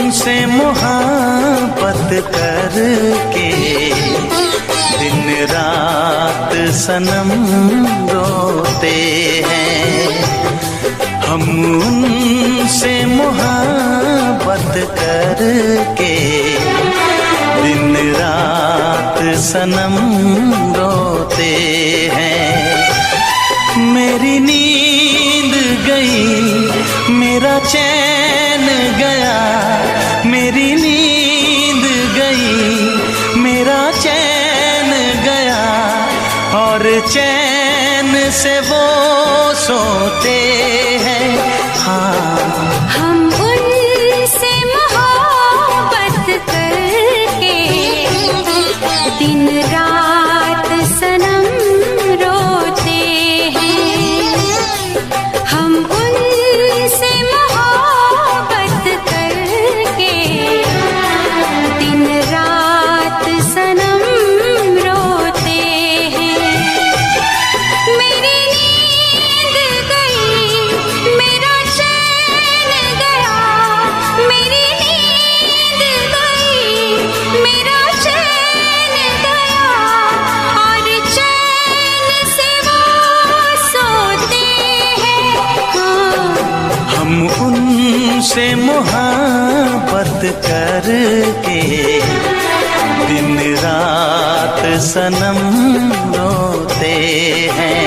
उनसे मोहब्बत करके दिन रात सनम रोते हैं। हम उनसे मोहब्बत करके दिन रात सनम रोते हैं। मेरी नींद गई, मेरा चैन गया, मेरी नींद गई, मेरा चैन गया, और चैन से वो सोते हैं। हाँ, हम उनसे मोहब्बत करके दिन रात सनम रोते हैं। हम उनसे मोहब्बत करके दिन रात सनम रोते हैं। मेरी नींद गई, मेरा चैन गया, मेरी नींद गई, मेरा चैन गया, और चैन से वो सोते हैं। हाँ, हम उनसे मोहब्बत करके दिन रात सनम रोते हैं।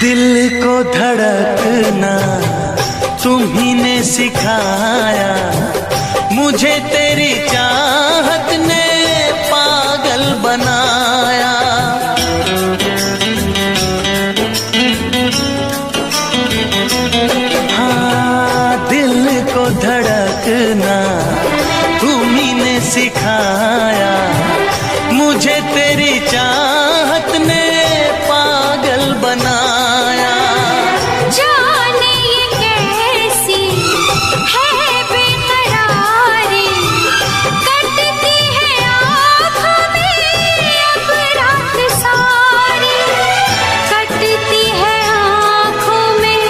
दिल को धड़कना तुम्ही ने सिखाया, मुझे तेरी चाहत ने पागल बनाया। हाँ, दिल को धड़कना तुम्ही ने सिखाया, मुझे तेरी चाहत ने पागल बनाया। जाने ये कैसी है बेकरारी, कटती है आँखों में अब रात सारी, कटती है आँखों में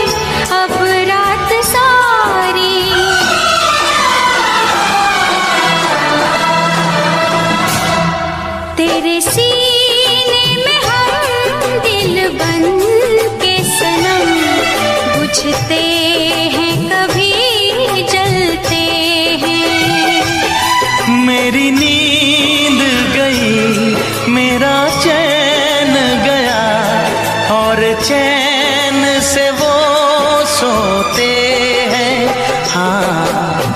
अब रात सारी। तेरे सीने में हम दिल बन के सनम बुझते हैं, कभी जलते हैं। मेरी नींद गई, मेरा चैन गया, और चैन से वो सोते हैं। हाँ,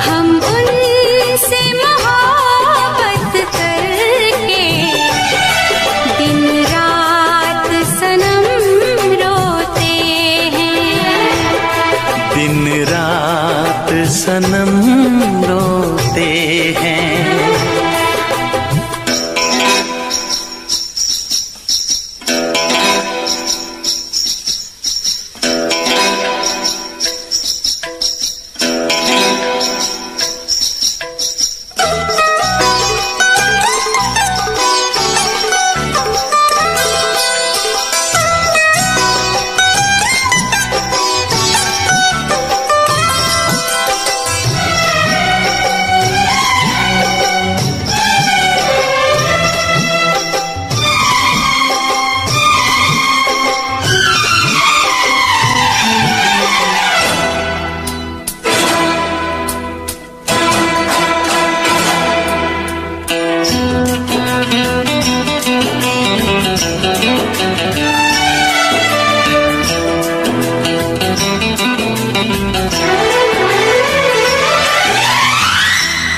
हम उनसे मोहब्बत करके दिन रात सनम रोते हैं। दिन रात सनम रोते हैं।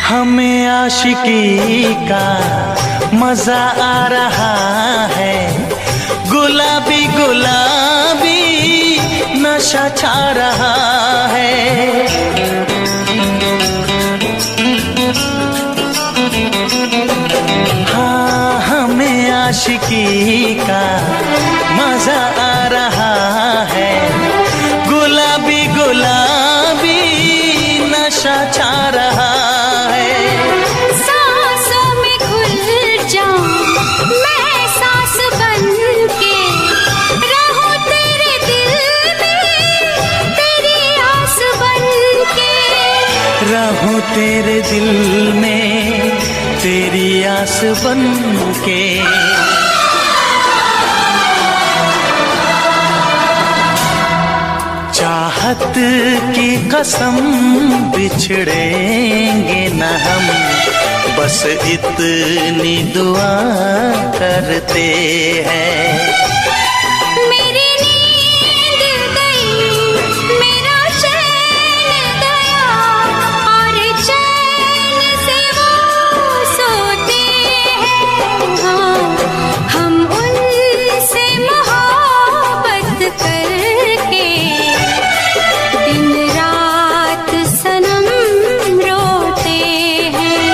हमें आशिकी का मजा आ रहा है, गुलाबी गुलाबी नशा छा रहा है। हाँ, हमें आशिकी का मजा आ रहा है, गुलाबी गुलाबी नशा छा रहा है। सांसों में घुल जाऊं मैं सांस बन के, रहूं तेरे दिल में तेरी आस बन के, रहूं तेरे दिल में तेरी आस बन के। चाहत की कसम बिछड़ेंगे न हम, बस इतनी दुआ करते हैं। मेरी नींद गई, मेरा चैन गया, और चैन से वो सोते हैं। हाँ, हम उनसे मोहब्बत करके दिन रात सनम रोते हैं।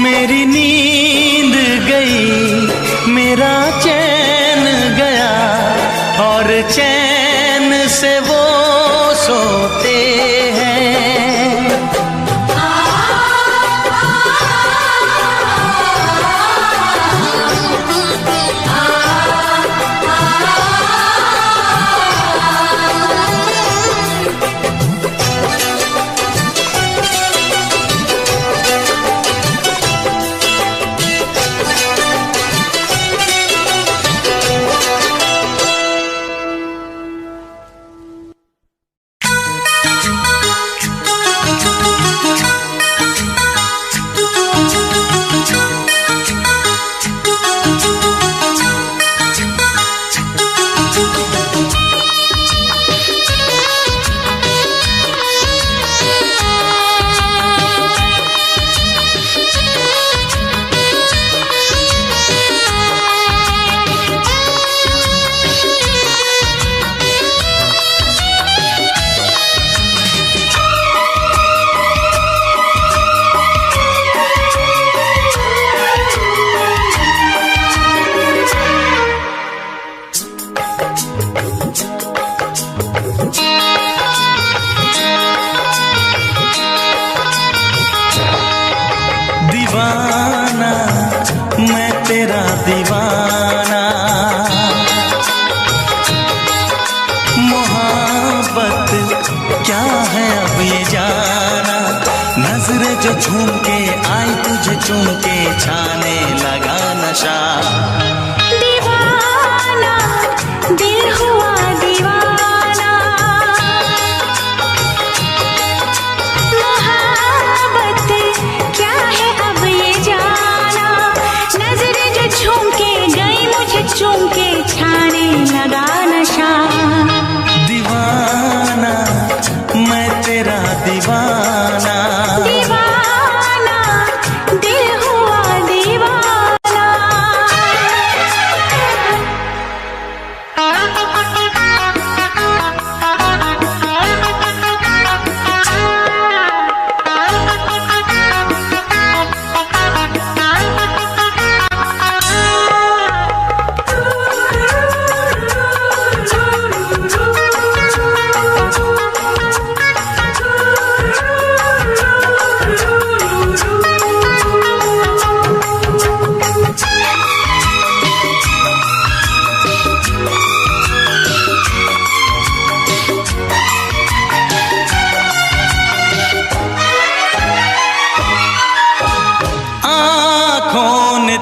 मेरी नींद गई, मेरा चैन गया, और चैन से वो सोते हैं। दीवाना मैं तेरा दीवाना, मोहब्बत क्या है अब ये जाना। नजरें जो झूम के आई तुझे चूम के छाने लगा नशा। दीवाना दिल हुआ दीवाना, मोहब्बत क्या है अब ये जाना। नजरें जो झूम के गई मुझे चूम के छाने लगा नशा। दीवाना मैं तेरा दीवाना, दीवाना दिल हुआ दीवाना।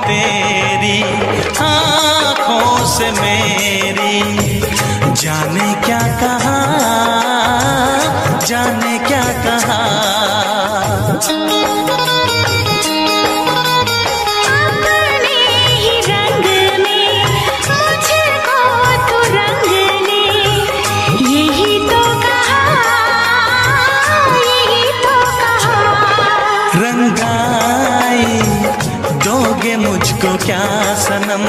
तेरी आँखों से मेरी जाने क्या कहा, जाने क्या कहा। अपने ही रंग में मुझको तो रंग ले, यही तो कहा, यही तो कहा। क्या सनम।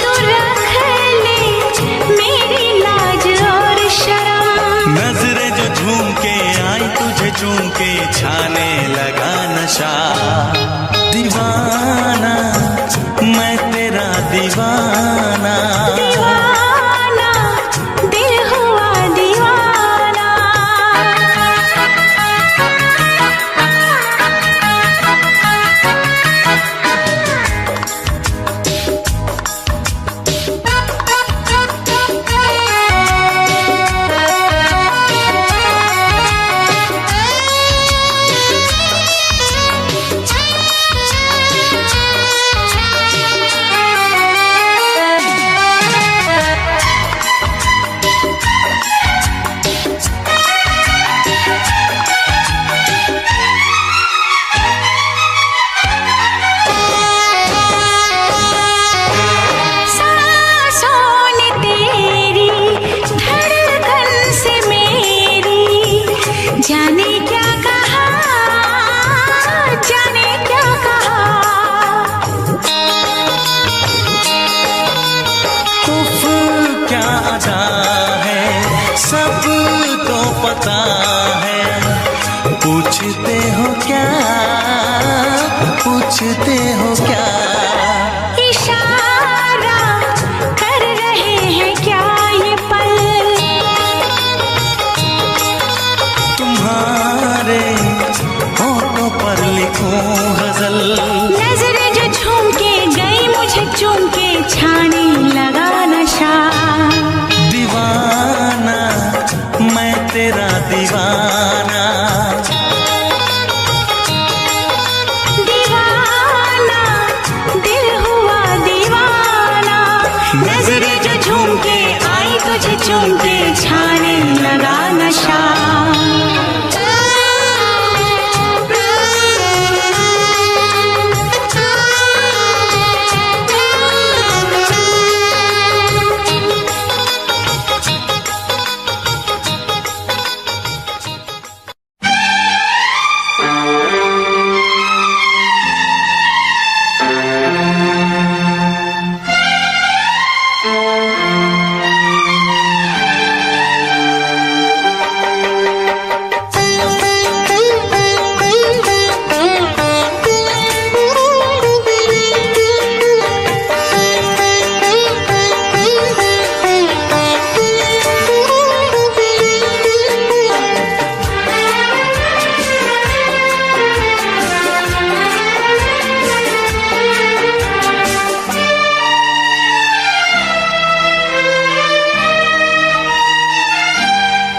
तू रख ले मेरी लाज और शर्म। नजरें जो झूम के आई तुझे चूम के छाने लगा नशा। दीवाना मैं तेरा दीवाना। दीवाना दिल हुआ दीवाना। जाने क्या कहा, जाने क्या कहा। उफ क्या अदा है, सब तो पता है। पूछते हो क्या, पूछते हो क्या। इशारा कर रहे हैं क्या ये पल। तुम्हारे होठों पर लिखूं गजल। नजरें जो झूम के गई मुझे चूम के छाने लगा नशा। दीवाना मैं तेरा दीवाना। दीवाना दिल हुआ दीवाना। नजरें जो झूम के आई तुझे चूम के छाने लगा नशा।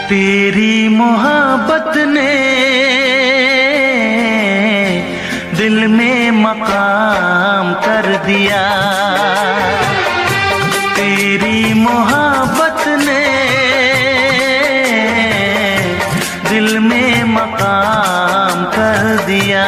तेरी मोहब्बत ने दिल में मकाम कर दिया। तेरी मोहब्बत ने दिल में मकाम कर दिया।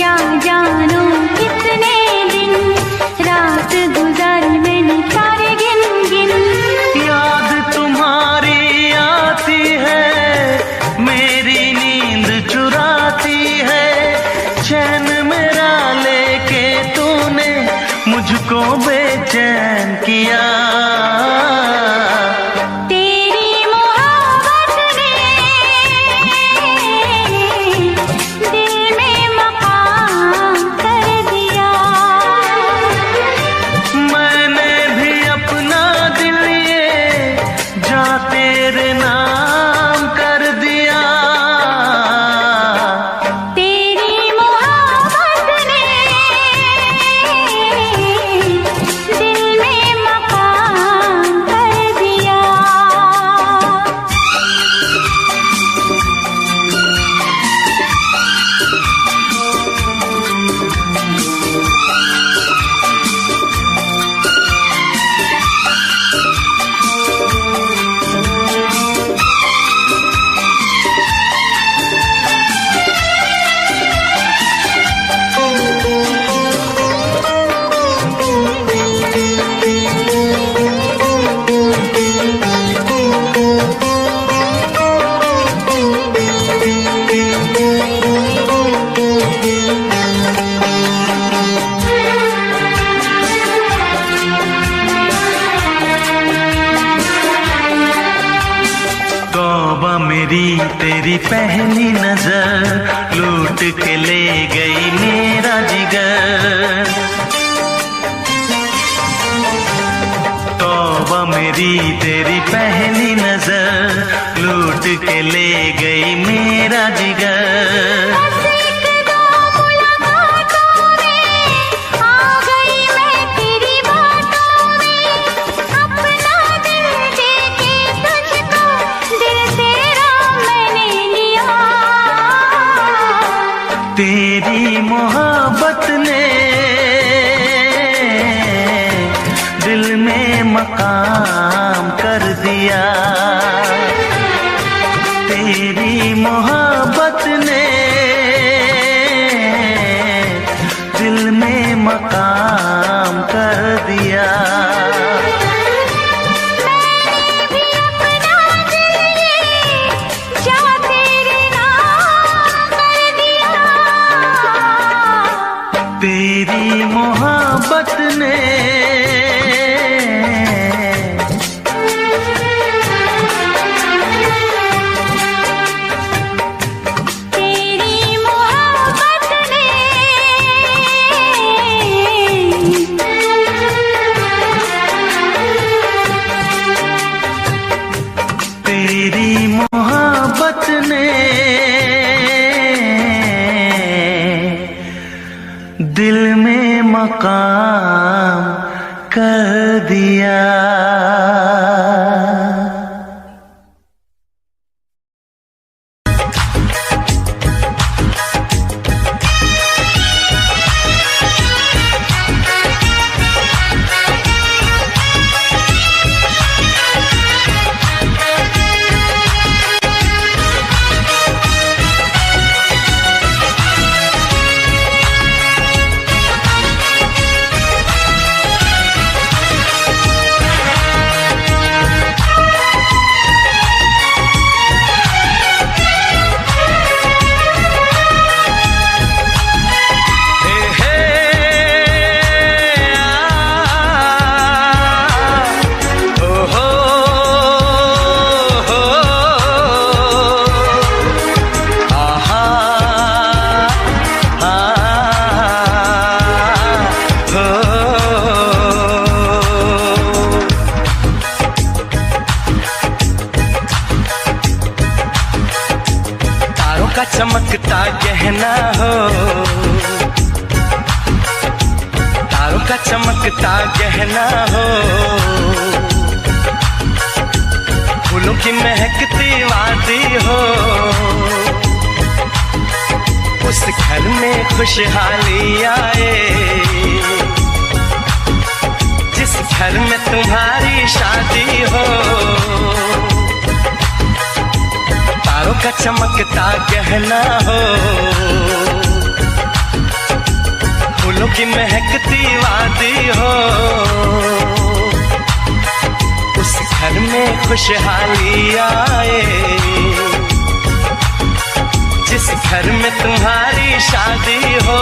क्या जानो कितने दिन रात गुजार मैंने तारे गिन गिन। याद तुम्हारी आती है, मेरी नींद चुराती है, चैन मेरा लेके तूने मुझको बेचैन किया। तेरी पहली नजर लूट के ले गई मेरा जिगर। तौबा मेरी तेरी पहली नजर लूट के ले गई मेरा जिगर। तेरी मोहब्बत ने दिल में मकाम कर दिया। तेरी मोहब्बत ने दिल में मकाम कर दिया। तेरी मोहब्बत ने तेरी मोहब्बत ने दिल में मकाम कर दिया। चमकता गहना हो, तारों का चमकता गहना हो, फूलों की महकती वादी हो, उस घर में खुशहाली आए जिस घर में तुम्हारी शादी हो। तारों का चमकता गहना हो, की महकती वादी हो, उस घर में खुशहाली आए, जिस घर में तुम्हारी शादी हो।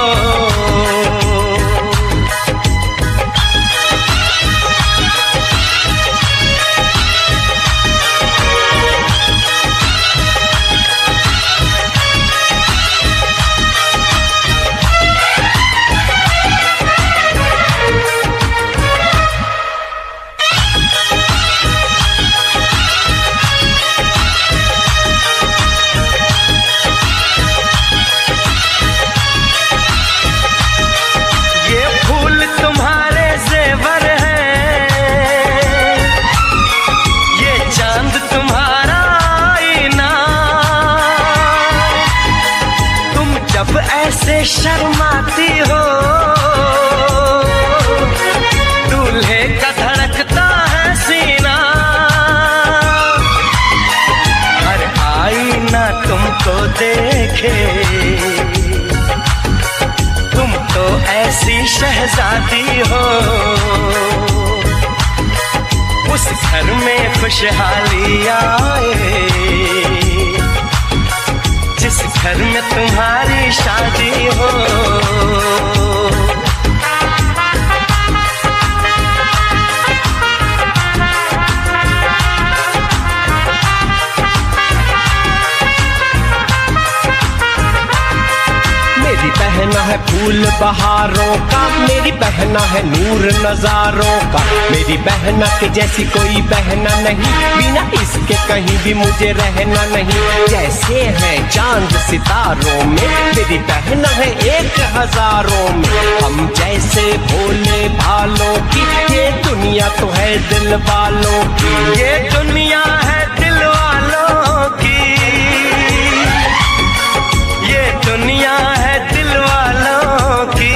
ऐसे शर्माती हो, दूल्हे का धड़कता है सीना, हर आईना तुमको देखे, तुम तो ऐसी शहजादी हो, उस घर में खुशहाली आए, जिस घर में तुम्हारी शादी हो। मेरी बहना है फूल बहारों का, मेरी बहना है नूर नजारों का, मेरी बहना के जैसी कोई बहना नहीं, बिना इसके कहीं भी मुझे रहना नहीं। जैसे है चांद सितारों में, मेरी बहना है 1000 में, हम जैसे भोले भालों की, ये दुनिया तो है दिल वालों की, ये दुनिया है दिल वालों की, ये दुनिया है दिल वालों की।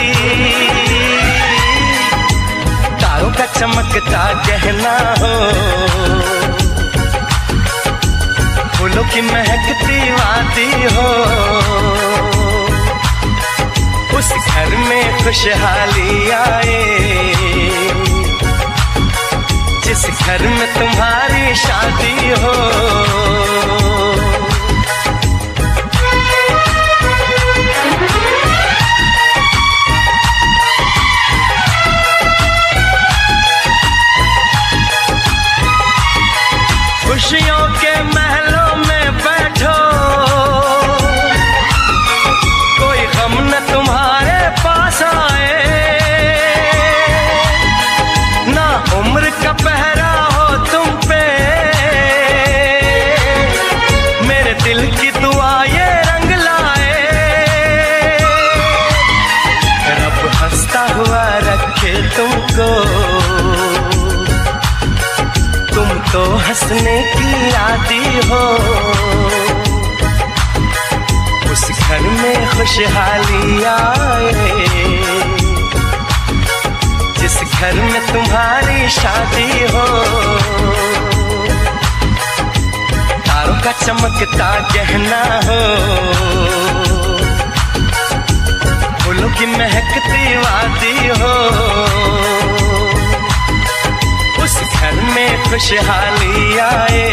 तारों का चमकता गहना हो, फूलों की महकती वादी हो, उस घर में खुशहाली आए, जिस घर में तुम्हारी शादी हो। खुशियों के महलों में बैठो, कोई गम न तुम्हारे पास आए, ना उम्र का पहरा हो तुम पे, मेरे दिल की दुआ ये रंग लाए, रब हंसता हुआ रखे तुमको, तुम तो हंसने की आदी हो, उस घर में खुशहाली आए, जिस घर में तुम्हारी शादी हो। तारों का चमकता गहना हो, फूलों की महकती वादी हो, उस घर में खुशहाली आए,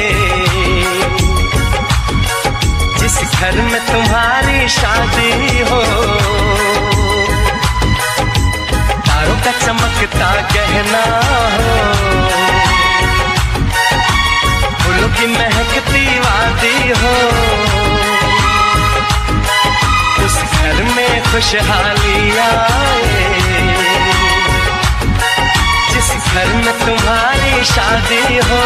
जिस घर में तुम्हारी शादी हो। तारों का चमकता गहना हो, फूलों की महकती वादी हो, उस घर में खुशहाली आए, जिस घर में तुम्हारी शादी हो।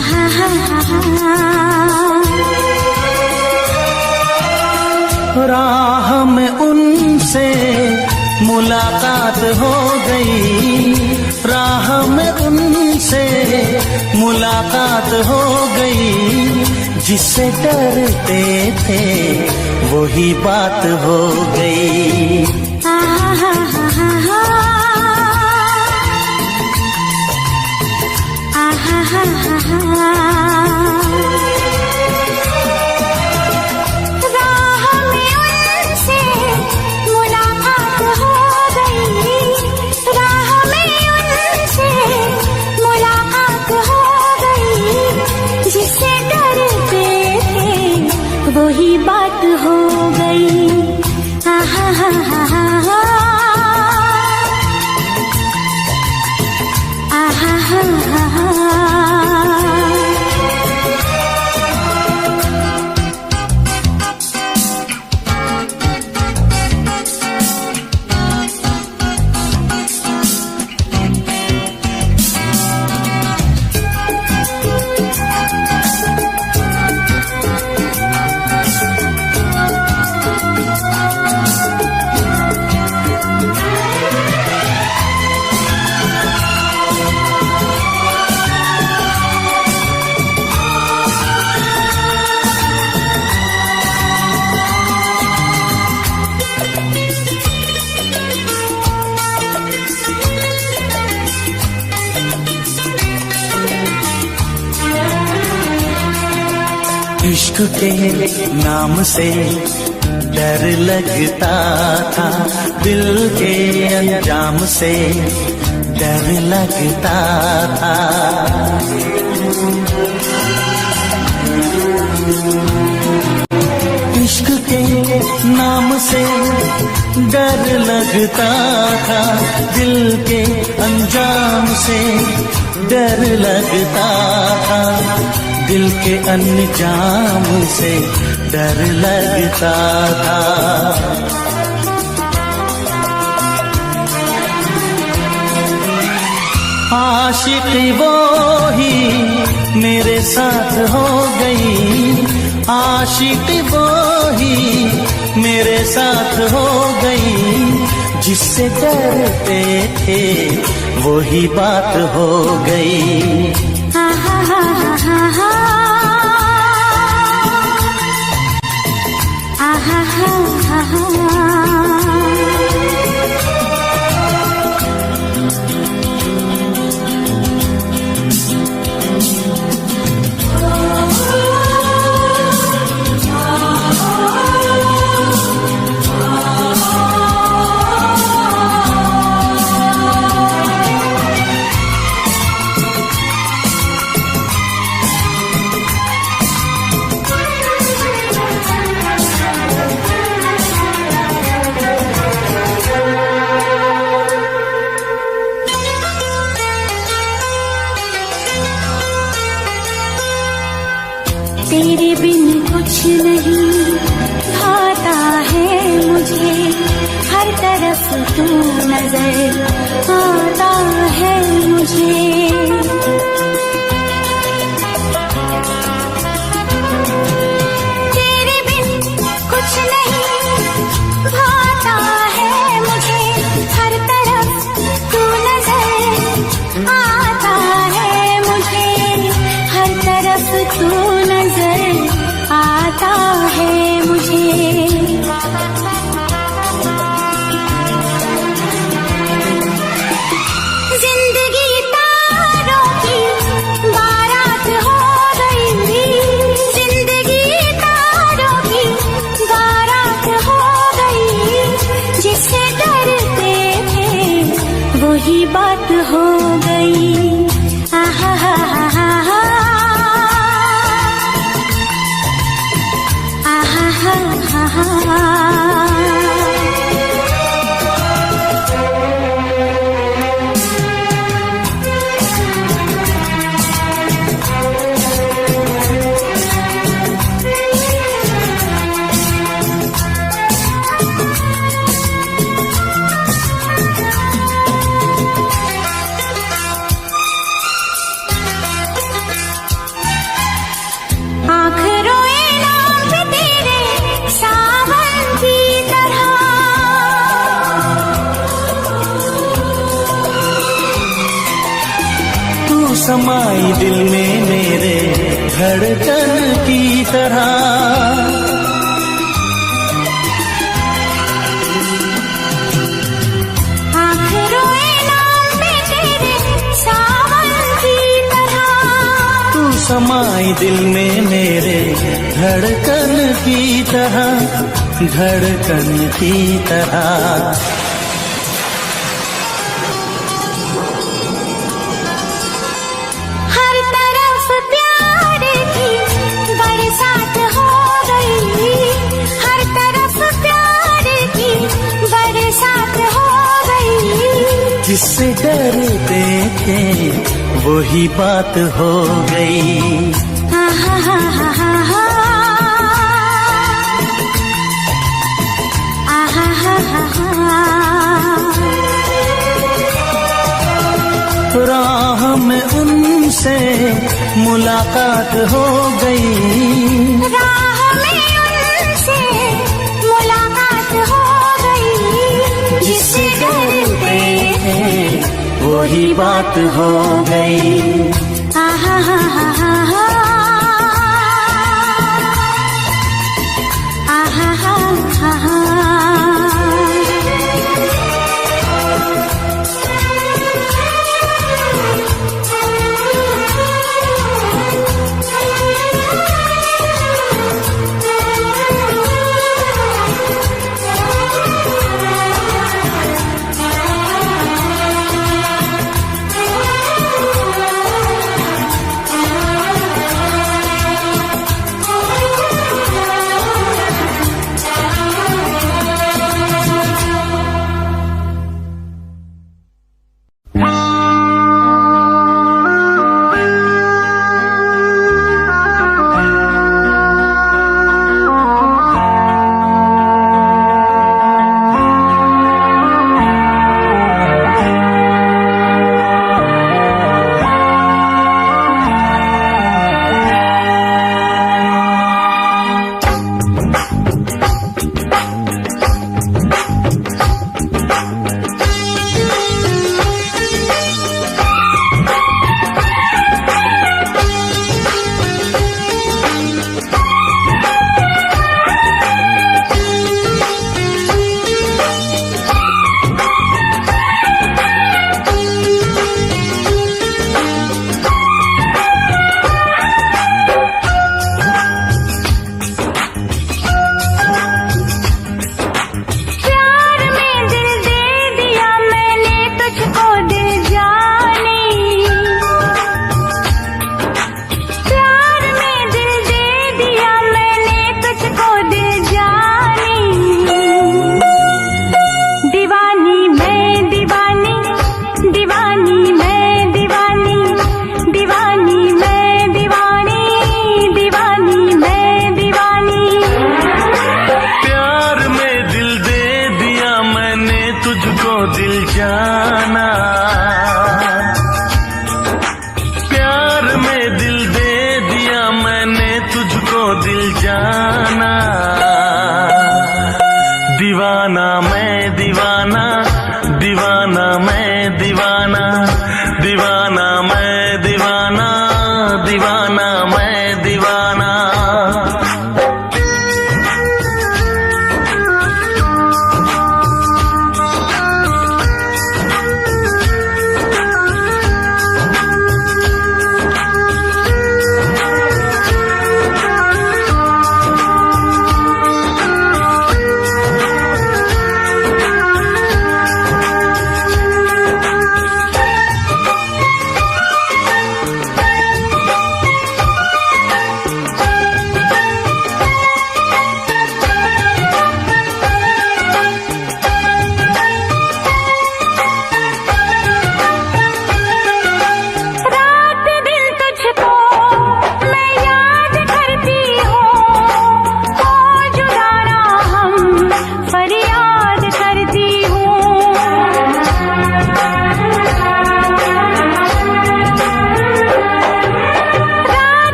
आहा हा हा राह में उनसे मुलाकात हो गई, राह में उनसे मुलाकात हो गई, जिससे डरते थे वही बात हो गई। आहा हा हा आहा हा हा वही बात हो गई। आहा हा हा आहा हा इश्क के नाम से डर लगता था, दिल के अंजाम से डर लगता था। इश्क के नाम से डर लगता था, दिल के अंजाम से डर लगता था, दिल के अंजाम से डर लगता था। आशिकी वो ही मेरे साथ हो गई, आशिकी वो ही मेरे साथ हो गई, जिससे डरते थे वही बात हो गई। आहा हा हा आहा हा हा तेरे बिन कुछ नहीं भाता है मुझे, हर तरफ तू नजर आता है मुझे। तेरे बिन कुछ नहीं भाता है मुझे, हर तरफ तू नजर आता है मुझे, हर तरफ तू आता है मुझे। जिंदगी तारों की बारात हो गई, जिंदगी तारों की बारात हो गई, जिससे डरते थे वही बात हो गई। आहा हा हा समाई दिल में मेरे धड़कन की तरह। आँख रोए नाम पे तेरे सावन की तरह। तू समाई दिल में मेरे धड़कन की तरह, धड़कन की तरह। हर तरफ प्यार की बरसात हो गई, हर तरफ प्यार की बरसात हो गई। जिससे डरते थे वही बात हो गई। आहा हा हा हा हा, आहा हा हा हा। राह में उनसे मुलाकात हो गई, राह में उनसे मुलाकात हो गई। जिससे डरते थे वही बात हो गई। आहा हा हा हा हा, आहा हा हा हा।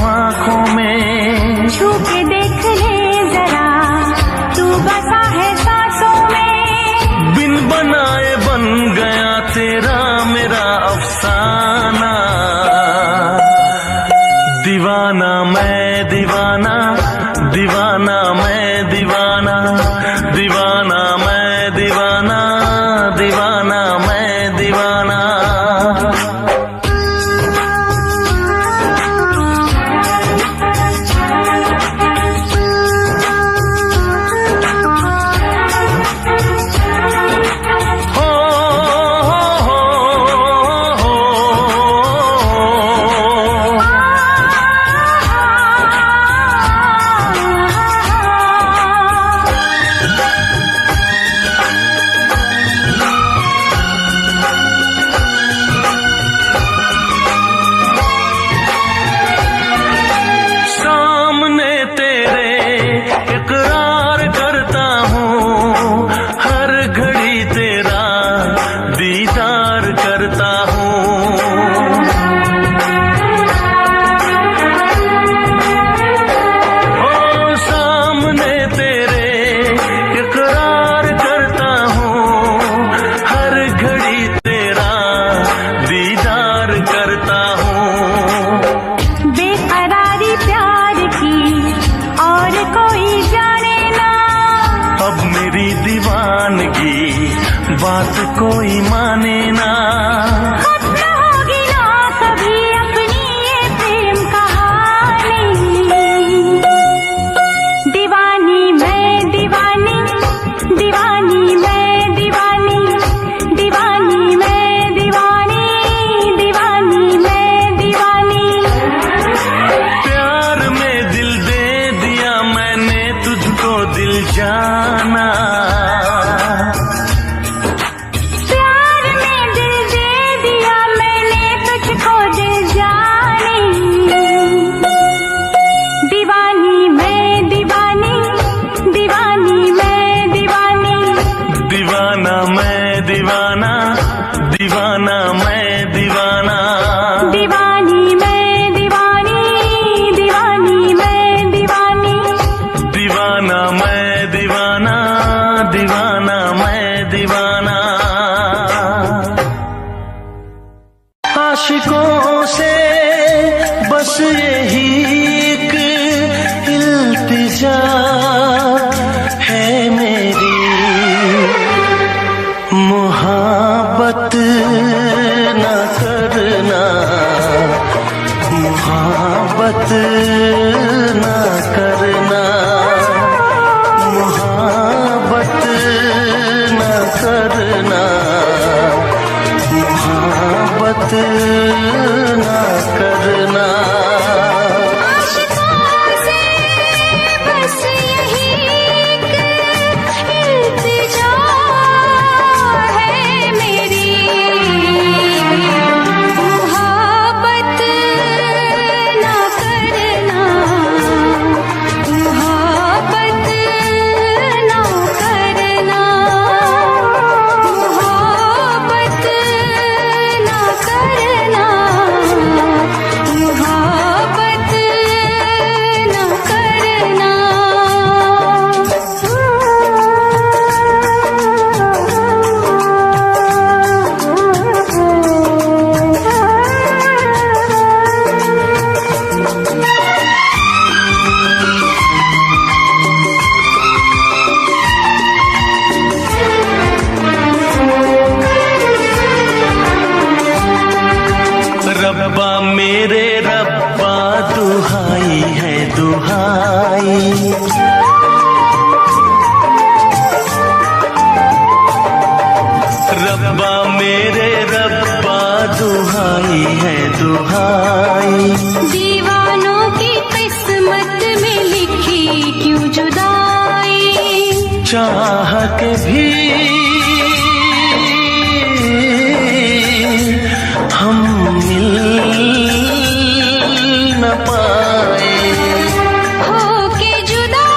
आंखों में। छू के देख ले जरा, तू बसा है सांसों में। बिन बनाए बन गया तेरा मेरा अफसाना। दीवाना मैं दीवाना, दीवाना मैं दीवाना, दीवाना मैं दीवाना, दीवाना मैं दीवाना। बात कोई माने ना, खत्म होगी ना कभी अपनी ये प्रेम कहानी। दीवानी मैं दीवानी, दीवानी मैं दीवानी, दीवानी मैं दीवानी, दीवानी मैं दीवानी। प्यार में दिल दे दिया मैंने तुझको दिल जाना। दीवाना दीवाना मैं दीवाना, दीवानी मैं दीवानी, दीवानी मैं दीवानी, दीवाना मैं दीवाना, दीवाना मैं दीवाना। आशिकों से बस यही एक इल्तिजा है मेरी, मोहब्बत न करना, मोहब्बत न करना, मोहब्बत न करना, मोहब्बत न करना। रब्बा मेरे रब्बा दुहाई है दुहाई, रब्बा मेरे रब्बा दुहाई है दुहाई। दीवानों की किस्मत में लिखी क्यों जुदाई, चाह के भी हम मिल न पाए, होके जुदा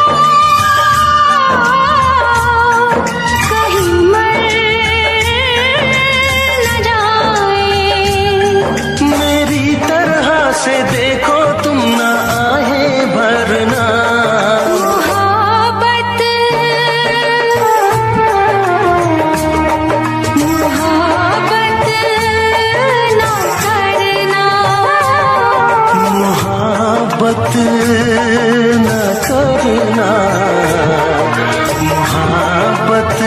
कहीं मर न जाए। मेरी तरह से देखो तुम ना मोहब्बत न करना, मोहब्बत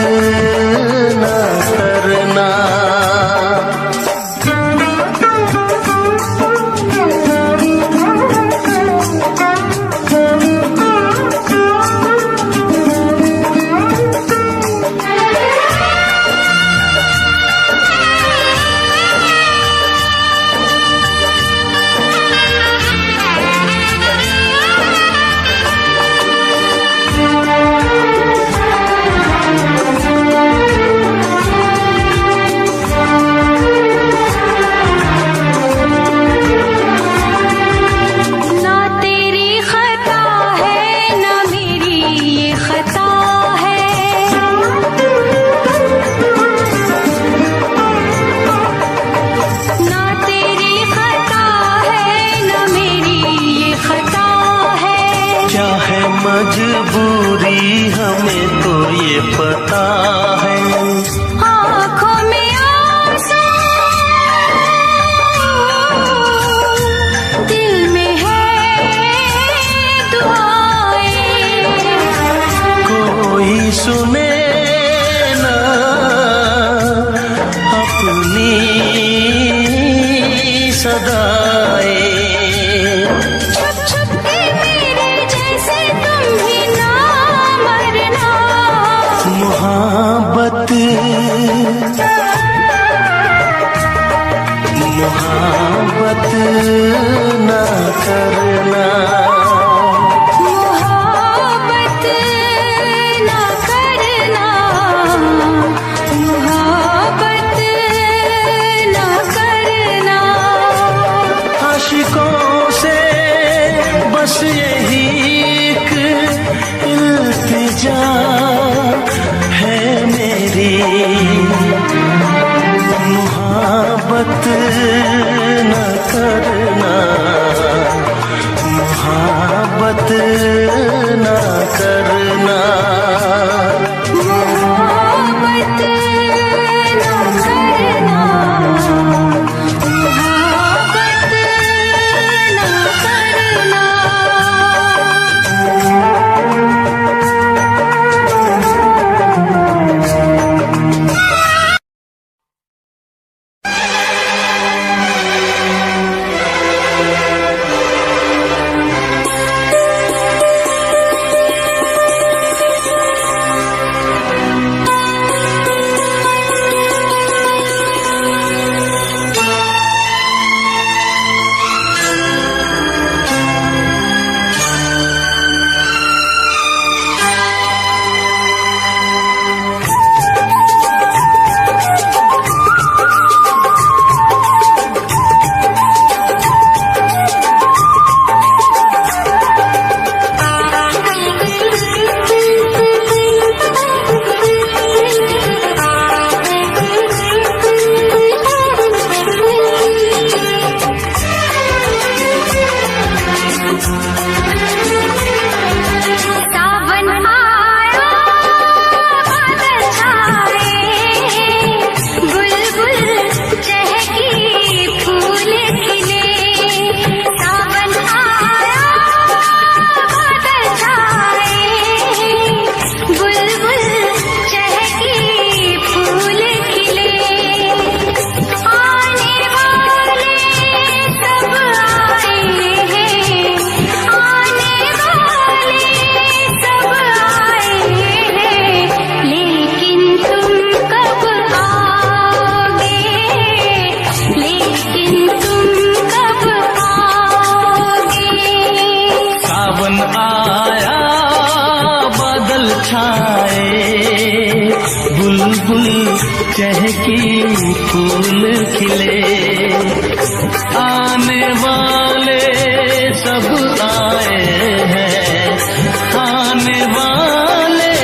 न करना। मजबूरी हमें तो ये पता है, आँखों में आंसू, दिल में है दुआएं। कोई सुने ना अपनी सदाएं। मोहब्बत मोहब्बत न करना, मोहब्बत न करना, मोहब्बत न करना। आशिकों से बस यही एक इल्तिजा है मेरी, मोहब्बत न करना, मोहब्बत न करना। मोहब्बत न करना, मोहब्बत न करना। चहकी फूल खिले, आने वाले सब आए हैं, आने वाले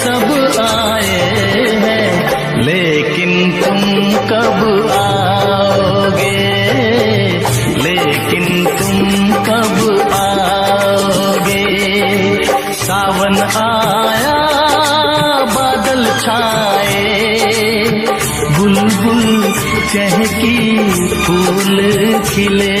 सब आए हैं, लेकिन तुम कब आओगे, लेकिन तुम कब आओगे। सावन आया बादल छाए, बुलबुल चहकी फूल खिले।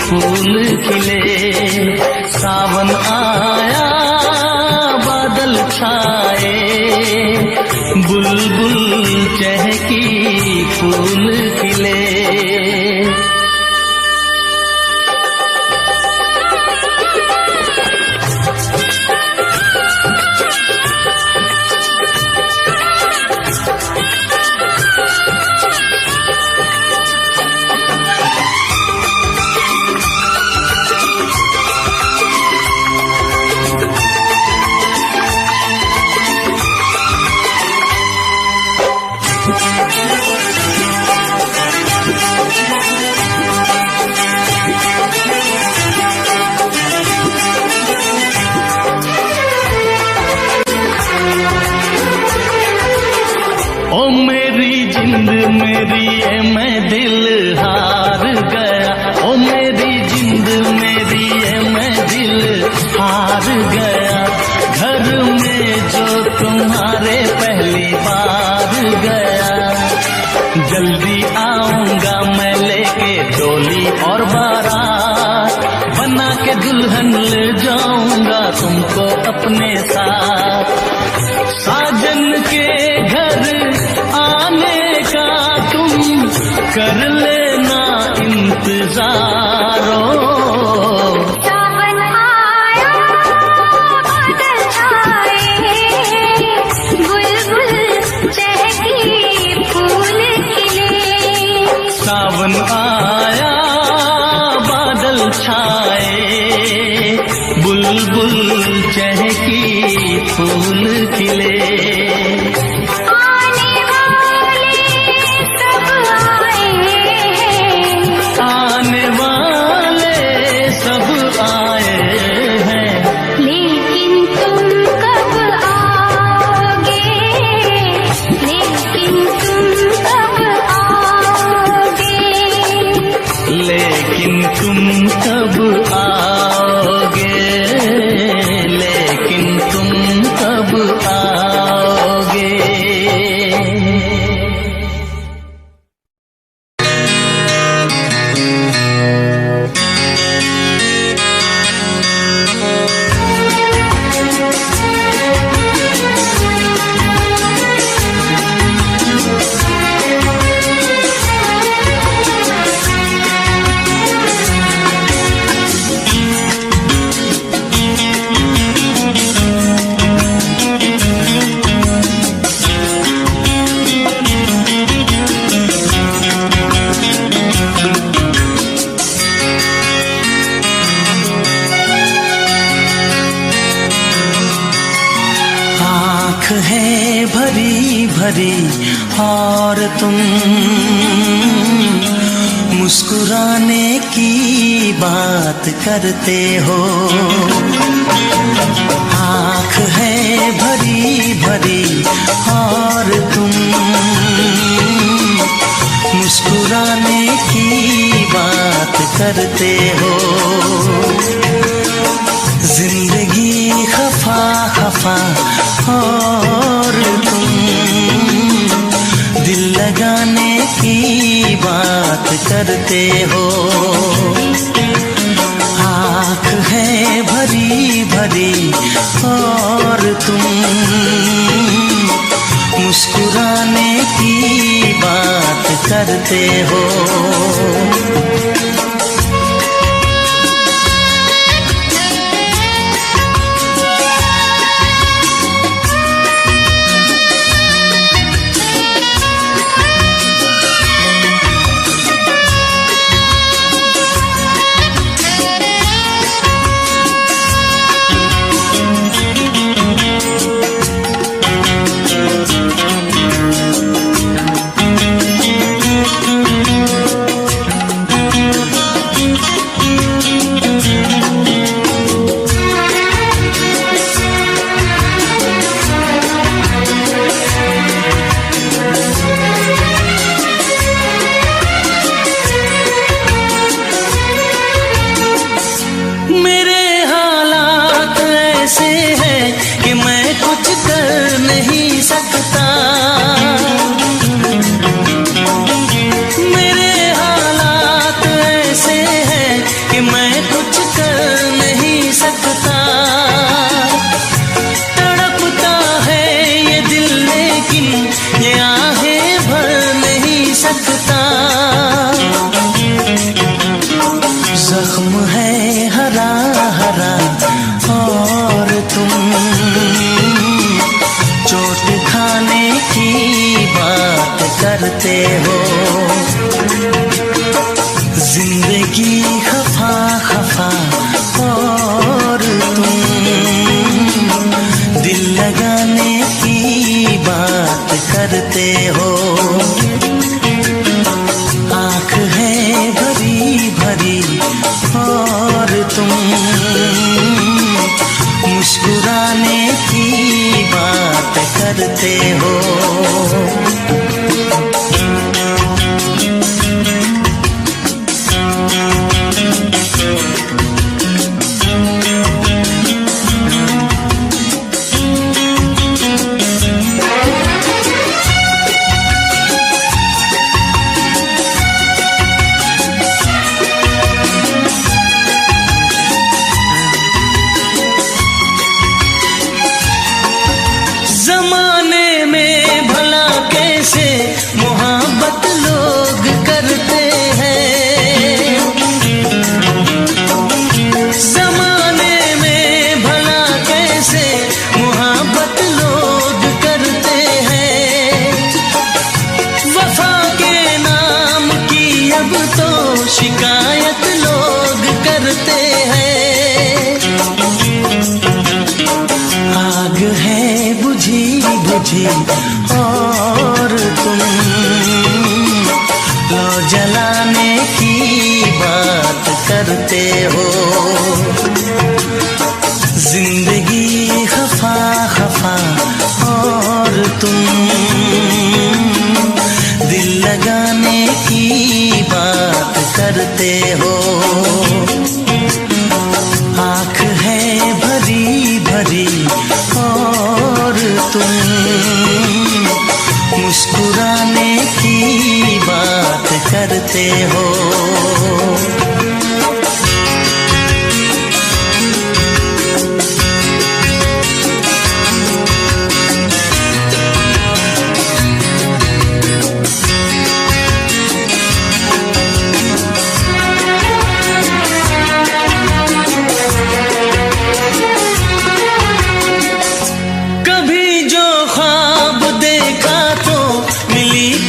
फूल खिले। सावन आया बादल छाए, बुलबुल चहकी फूल खिले। ओ मेरी जिंद मेरी ए मैं दिल हार गया। ओ मेरी जिंद मेरी ए मैं दिल हार गया। घर में जो तुम्हारे पहली बार गया। जल्दी आऊंगा मैं लेके डोली और बारात, बना के दुल्हन ले जाऊंगा तुमको अपने साथ। साजन के घर आने का तुम कर लेना इंतजारो। सावन आया बादल छाए, बुलबुल चहकी फूल खिले। सावन आया बादल छाए, बुलबुल चहकी फूल खिले। आने वाले सब आए हैं, आने वाले सब आए हैं, लेकिन तुम कब आओगे? लेकिन तुम कब आओगे? लेकिन तुम कब आओगे? लेकिन तुम कब आओगे? आँख है भरी भरी और तुम मुस्कुराने की बात करते हो। आँख है भरी भरी और तुम मुस्कुराने की बात करते हो। जिंदगी खफा खफा और तुम दिल लगाने की बात करते हो। आँख है भरी भरी और तुम मुस्कुराने की बात करते हो। चोट खाने की बात करते हो। जिंदगी खफा खफा और तुम दिल लगाने की बात करते हो। आँख है भरी भरी और तुम मुस्कुराने की बात करते हो। जमाने में भला कैसे मोहब्बत लोग करते हैं। जमाने में भला कैसे मोहब्बत लोग करते हैं। वफा के नाम की अब तो शिकायत लोग करते हैं। आग है बुझी बुझी और तुम लो जलाने की बात करते हो। जिंदगी खफा खफा और तुम दिल लगाने की बात करते हो। आँख है भरी भरी और तुम मुस्कुराने की बात करते हो।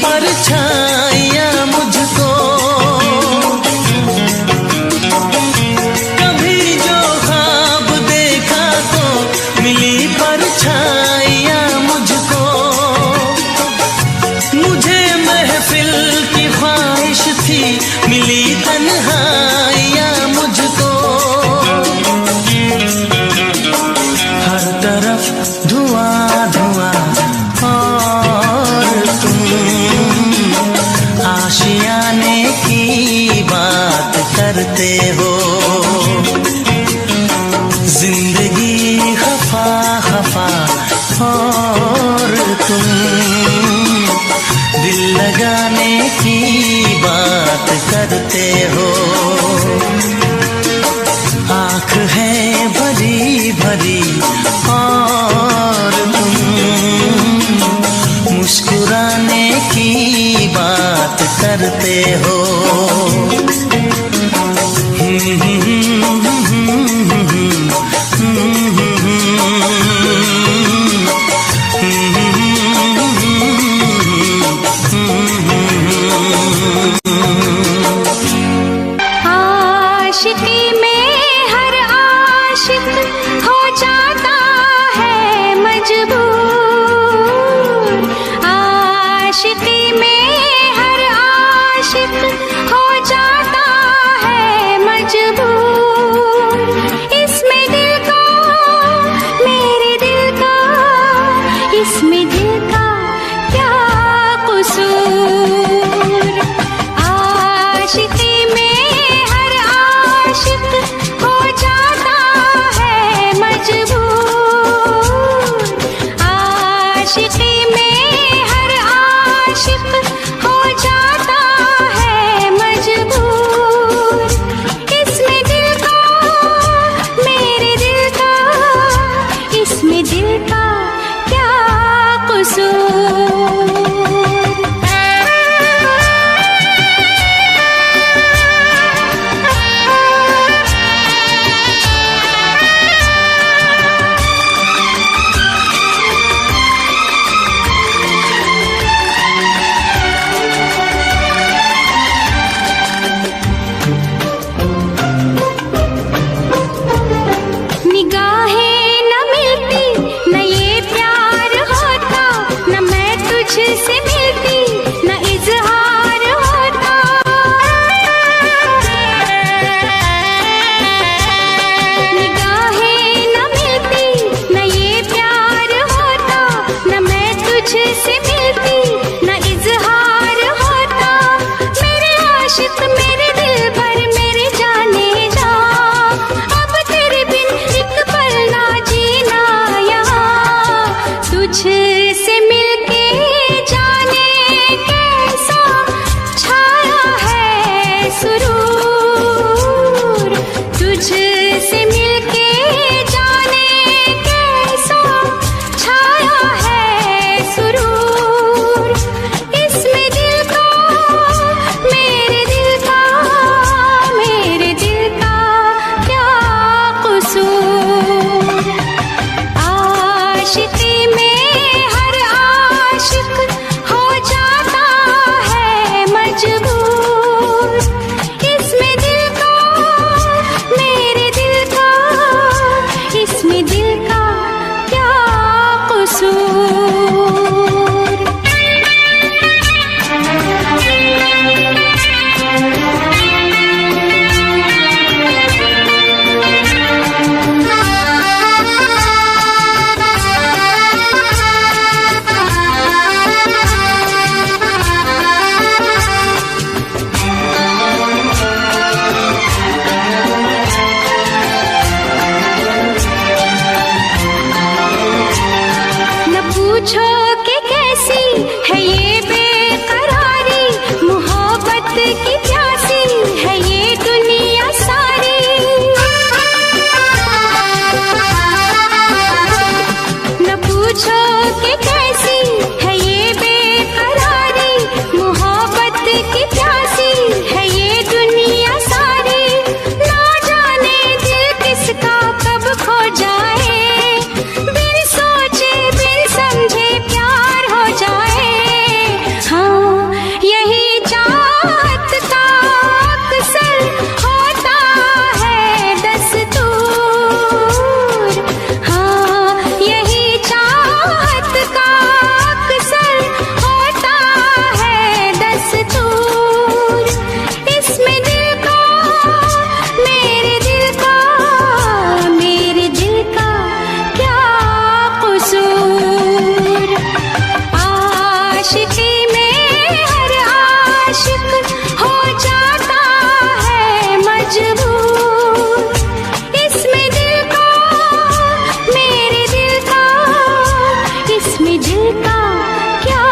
परछाइयाँ मुझको कभी जो ख्वाब देखा तो मिली परछाइयाँ मुझको। मुझे महफिल की ख्वाहिश थी मिली तन्हाइयाँ मुझको। हर तरफ धुआं धुआं और तुम आशियाने की बात करते हो। जिंदगी खफा खफा और तुम दिल लगाने की बात करते हो। आँख है भरी भरी और तुम मुस्कुराने की बात करते हो। आशिकी में हर आशिक हो जाता है मजबूर। आशिकी में हर आशिक हो जाता है मजबूर। इसमें दिल का मेरे दिल का इसमें दिल का क्या कसूर। आशिकी में हर आशिक हो जाता है मजबूर। आशिकी में हर आशिक हो जाता है मजबूर। इसमें दिल का मेरे दिल का इसमें दिल का क्या कसूर। पूछो कि कैसी है ये बेकरारी, मोहब्बत की प्यासी है ये दुनिया सारी। न पूछो कि कैसी है ये बेकरारी, मोहब्बत की प्यासी है ये दुनिया सारी। ना जाने दिल किसका कब खो जाए, बिन सोचे बिन समझे प्यार हो जाए। हाँ, यही चाहत का अक्सर होता है दस्तूर। हाँ, यही चाहत का अक्सर होता है दस्तूर। इसमें दिल का, मेरे दिल का, मेरे दिल का क्या कसूर। आशिकी में हर आशिक हो जाता है मजबूर। इसमें दिल का, मेरे दिल का, इसमें दिल का क्या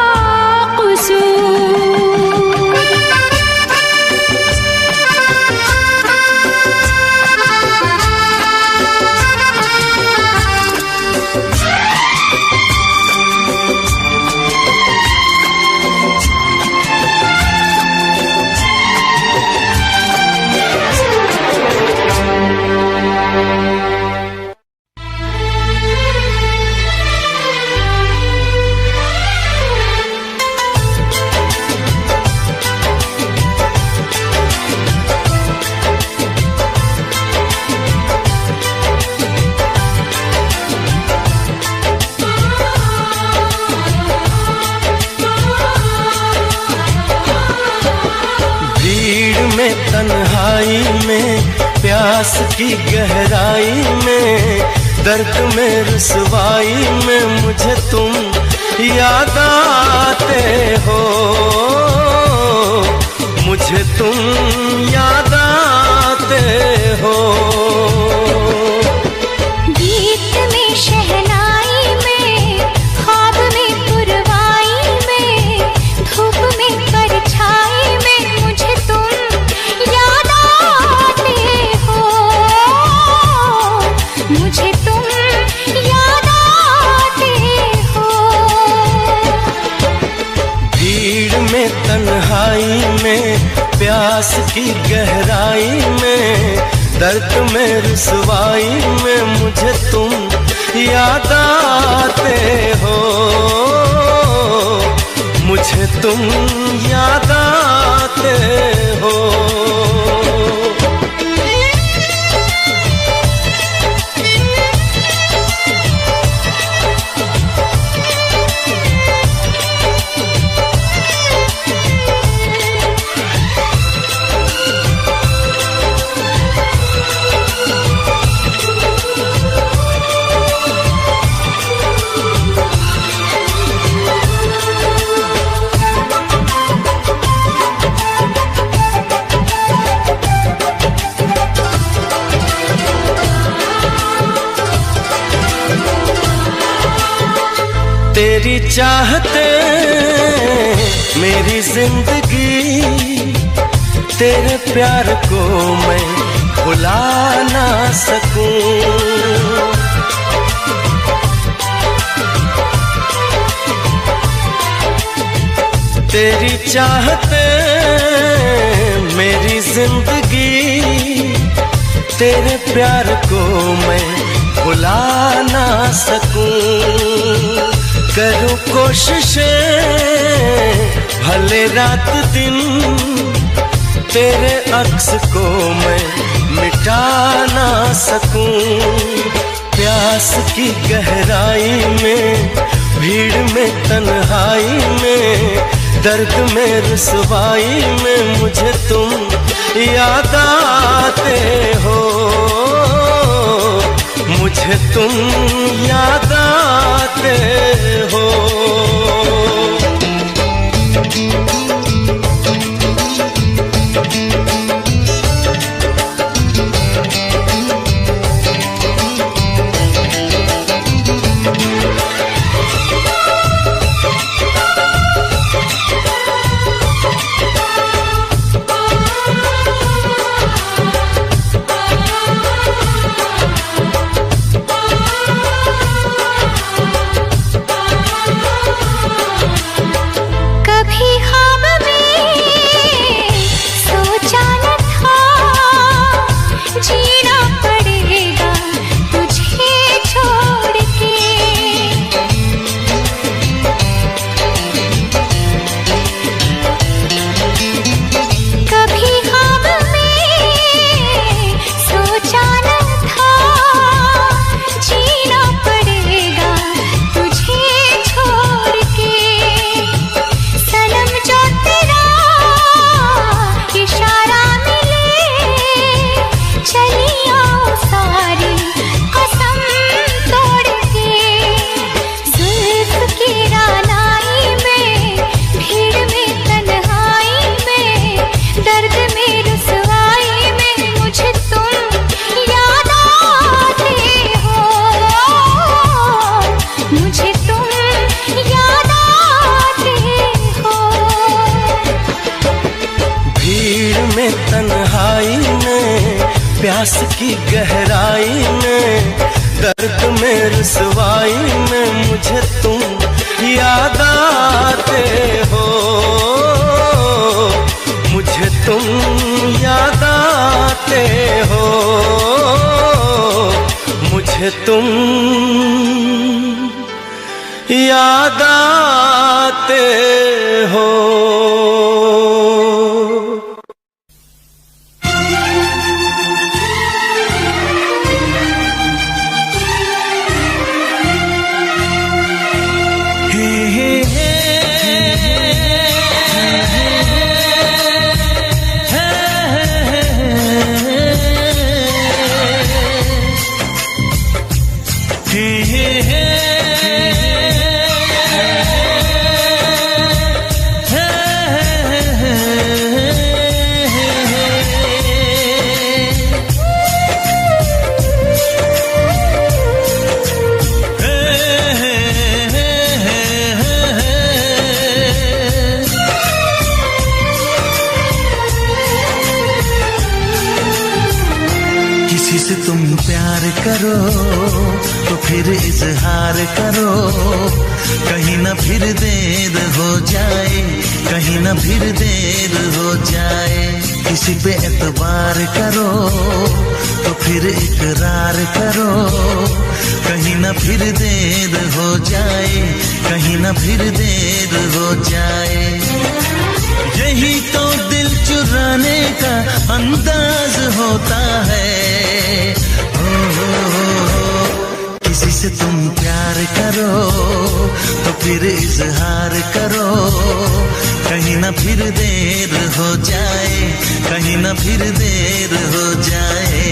भीड़ में तन्हाई में, प्यास की गहराई में, दर्द में रुसवाई में मुझे तुम याद आते हो, मुझे तुम याद आते हो। गीत में शहनाई में, ख्वाब में पुरवाई में, धूप में परछाई में मुझे तुम याद आते हो, मुझे तुम याद आते हो। भीड़ में तन्हाई में, प्यास की गहराई में, दर्द में रुसवाई में मुझे तुम याद आते हो, मुझे तुम याद आते हो। तेरी चाहते मेरी जिंदगी, तेरे प्यार को मैं भुला ना सकूं। तेरी चाहते मेरी जिंदगी, तेरे प्यार को मैं भुला ना सकूं। करूं कोशिशें भले रात दिन, तेरे अक्स को मैं मिटा ना सकूं। प्यास की गहराई में, भीड़ में तन्हाई में, दर्द में रुसवाई में मुझे तुम याद आते हो, मुझे तुम याद आते हो। की गहराई में, दर्द में रुसवाई में मुझे तुम याद आते हो, मुझे तुम याद आते हो, मुझे तुम याद आते हो। से तुम प्यार करो तो फिर इजहार करो, कहीं ना फिर देर हो जाए, कहीं ना फिर देर हो जाए। किसी पे एतबार करो तो फिर इकरार करो, कहीं ना फिर देर हो जाए, कहीं ना फिर देर हो जाए। यही तो दिल चुराने का अंदाज होता है। किसी से तुम प्यार करो तो फिर इजहार करो, कहीं ना फिर देर हो जाए, कहीं ना फिर देर हो जाए।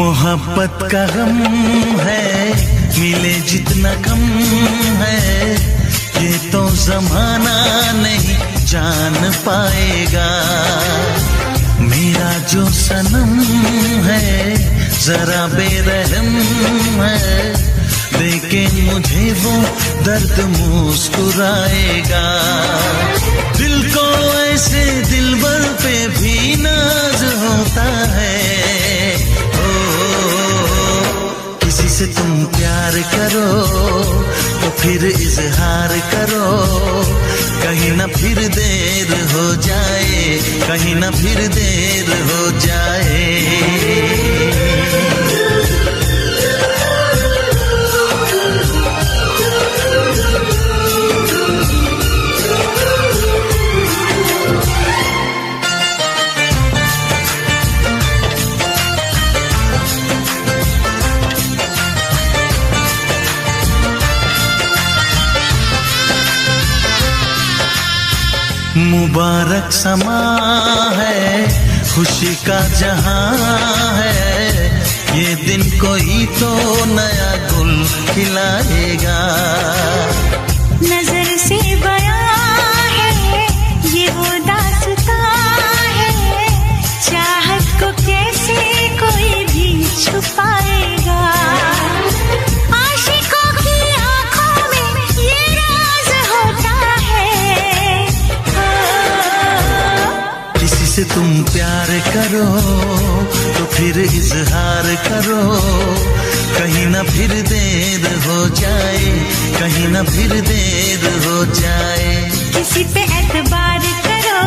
मोहब्बत का गम है, मिले जितना कम है, ये तो जमाना नहीं जान पाएगा। मेरा जो सनम है जरा बेरहम है, देखे मुझे वो दर्द मुस्कुराएगा। दिल को ऐसे दिलबर पे भी नाज होता है। किसी से तुम प्यार करो तो फिर इजहार करो, कहीं ना फिर देर हो जाए, कहीं ना फिर देर हो जाए। मुबारक समा है, खुशी का जहां है, ये दिन कोई तो नया गुल खिलाएगा। नजर से बयां है ये वो दास्तां है, चाहत को कैसे कोई भी छुपाएगा। आशिकों की आंखों में ये राज होता है। किसी से तुम प्यार करो तो फिर इजहार करो, कहीं ना फिर देर हो जाए, कहीं ना फिर देर हो जाए। किसी पे एतबार करो